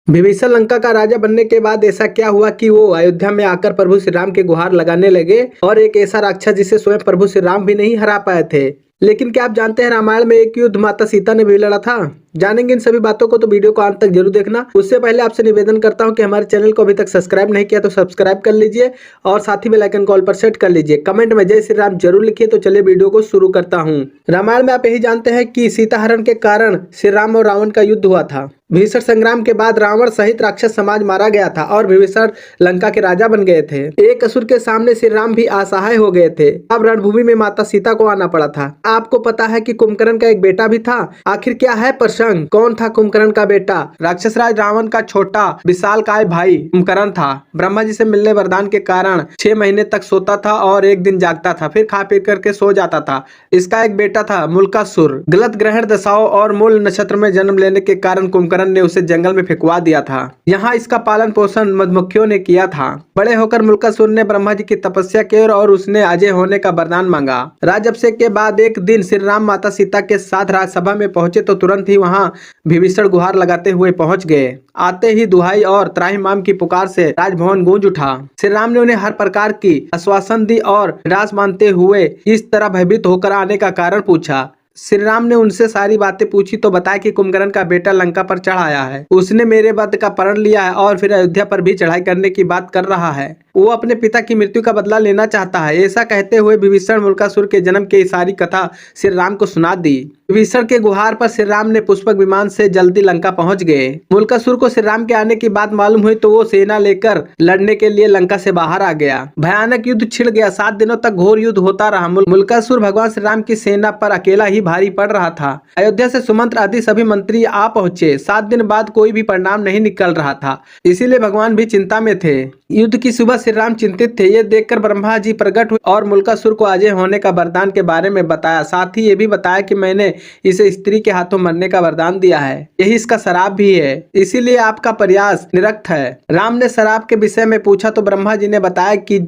विभीषण लंका का राजा बनने के बाद ऐसा क्या हुआ कि वो अयोध्या में आकर प्रभु श्री राम के गुहार लगाने लगे और एक ऐसा राक्षस जिसे स्वयं प्रभु श्री राम भी नहीं हरा पाए थे। लेकिन क्या आप जानते हैं रामायण में एक युद्ध माता सीता ने भी लड़ा था। जानेंगे इन सभी बातों को, तो वीडियो को अंत तक जरूर देखना। उससे पहले आपसे निवेदन करता हूं कि हमारे चैनल को अभी तक सब्सक्राइब नहीं किया तो सब्सक्राइब कर लीजिए और साथ ही बेल आइकन को ऑल पर सेट कर लीजिए। कमेंट में जय श्री राम जरूर लिखिए। तो चलिए वीडियो को शुरू करता हूँ। रामायण में आप यही जानते हैं कि सीता हरण के कारण श्री राम और रावण का युद्ध हुआ था। भीषण संग्राम के बाद रावण सहित राक्षस समाज मारा गया था और विभीषण लंका के राजा बन गए थे। एक असुर के सामने श्री राम भी असहाय हो गए थे। अब रणभूमि में माता सीता को आना पड़ा था। आपको पता है कि कुंभकर्ण का एक बेटा भी था। आखिर क्या है प्रसंग? कौन था कुंभकर्ण का बेटा? राक्षस राज रावण का छोटा विशालकाय भाई कुंभकर्ण था। ब्रह्मा जी से मिलने वरदान के कारण 6 महीने तक सोता था और एक दिन जागता था, फिर खा पी करके सो जाता था। इसका एक बेटा था मुल्कासुर। गलत ग्रहण दशाओं और मूल नक्षत्र में जन्म लेने के कारण कुंभकर्ण ने उसे जंगल में फेंकवा दिया था। यहाँ इसका पालन पोषण मधुमक्खियों ने किया था। बड़े होकर मुल्कासुर ने ब्रह्मा जी की तपस्या की और उसने अजय होने का वरदान मांगा। राज्याभिषेक के बाद एक दिन श्री राम माता सीता के साथ राजसभा में पहुंचे तो तुरंत ही वहां विभीषण गुहार लगाते हुए पहुंच गए। आते ही दुहाई और त्राहिमाम की पुकार से राजभवन गूंज उठा। श्री राम ने उन्हें हर प्रकार की आश्वासन दी और निराश मानते हुए इस तरह भयभीत होकर आने का कारण पूछा। श्री राम ने उनसे सारी बातें पूछी तो बताया कि कुंभकर्ण का बेटा लंका पर चढ़ आया है। उसने मेरे वध का प्रण लिया है और फिर अयोध्या पर भी चढ़ाई करने की बात कर रहा है। वो अपने पिता की मृत्यु का बदला लेना चाहता है। ऐसा कहते हुए विभीषण मुल्कासुर के जन्म की सारी कथा श्री राम को सुना दी। विभीषण के गुहार पर श्री राम ने पुष्पक विमान से जल्दी लंका पहुंच गए। मुल्कासुर को श्री राम के आने की बात मालूम हुई तो वो सेना लेकर लड़ने के लिए लंका से बाहर आ गया। भयानक युद्ध छिड़ गया। 7 दिनों तक घोर युद्ध होता रहा। मुल्कासुर भगवान श्री राम की सेना पर अकेला ही भारी पड़ रहा था। अयोध्या से सुमंत्र आदि सभी मंत्री आ पहुंचे। 7 दिन बाद कोई भी परिणाम नहीं निकल रहा था, इसीलिए भगवान भी चिंता में थे। युद्ध की सुबह श्री राम चिंतित थे। ये देखकर ब्रह्मा जी प्रकट हुए और मुल्कासुर को अजय होने का वरदान के बारे में बताया। साथ ही ये भी बताया कि मैंने इसे स्त्री के हाथों मरने का वरदान दिया है, यही इसका श्राप भी है, इसीलिए आपका प्रयास निरस्त है। राम ने श्राप के विषय में पूछा तो ब्रह्मा जी ने बताया कि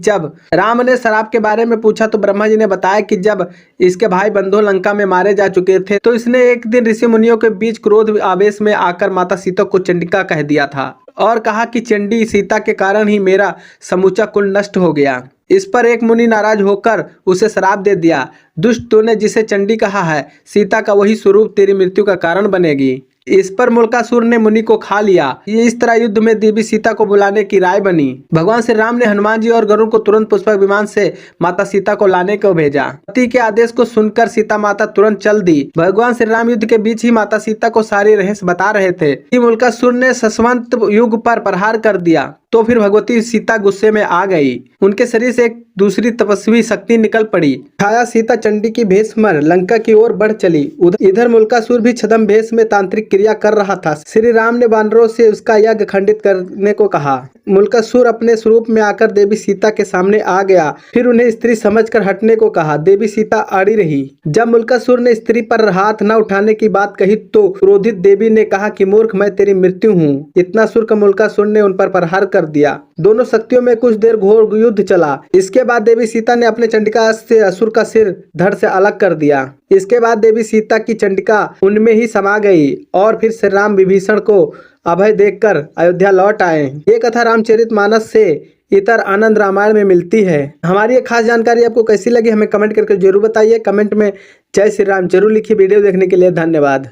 जब इसके भाई बंधु लंका में मारे जा चुके थे तो इसने एक दिन ऋषि मुनियों के बीच क्रोध आवेश में आकर माता सीता को चंडिका कह दिया था और कहा कि चंडी सीता के कारण ही मेरा समूचा कुल नष्ट हो गया। इस पर एक मुनि नाराज होकर उसे श्राप दे दिया। दुष्ट तूने जिसे चंडी कहा है, सीता का वही स्वरूप तेरी मृत्यु का कारण बनेगी। इस पर मुल्कासुर ने मुनि को खा लिया। ये इस तरह युद्ध में देवी सीता को बुलाने की राय बनी। भगवान श्री राम ने हनुमान जी और गरुड़ को तुरंत पुष्पक विमान से माता सीता को लाने को भेजा। पति के आदेश को सुनकर सीता माता तुरंत चल दी। भगवान श्री राम युद्ध के बीच ही माता सीता को सारे रहस्य बता रहे थे कि मुल्कासुर ने सशवंत युग पर प्रहार कर दिया तो फिर भगवती सीता गुस्से में आ गई। उनके शरीर से एक दूसरी तपस्वी शक्ति निकल पड़ी। छाया सीता चंडी की भेष में लंका की ओर बढ़ चली। इधर मुल्कासुर भी छद्म भेष में तांत्रिक क्रिया कर रहा था। श्री राम ने वानरों से उसका यज्ञ खंडित करने को कहा। मुल्कासुर अपने स्वरूप में आकर देवी सीता के सामने आ गया, फिर उन्हें स्त्री समझकर हटने को कहा। देवी सीता अड़ी रही। जब मुल्कासुर ने स्त्री पर हाथ न उठाने की बात कही तो क्रोधित देवी ने कहा कि मूर्ख, मैं तेरी मृत्यु हूँ। इतना सुर का मुल्कासुर ने उन पर प्रहार कर दिया। दोनों शक्तियों में कुछ देर घोर युद्ध चला। इसके बाद देवी सीता ने अपने चंडिका से असुर का सिर धड़ से अलग कर दिया। इसके बाद देवी सीता की चंडिका उनमें ही समा गई और फिर श्री राम विभीषण को अभय देकर अयोध्या लौट आए। ये कथा रामचरितमानस से इतर आनंद रामायण में मिलती है। हमारी ये खास जानकारी आपको कैसी लगी हमें कमेंट करके जरूर बताइए। कमेंट में जय श्री राम जरूर लिखिए। वीडियो देखने के लिए धन्यवाद।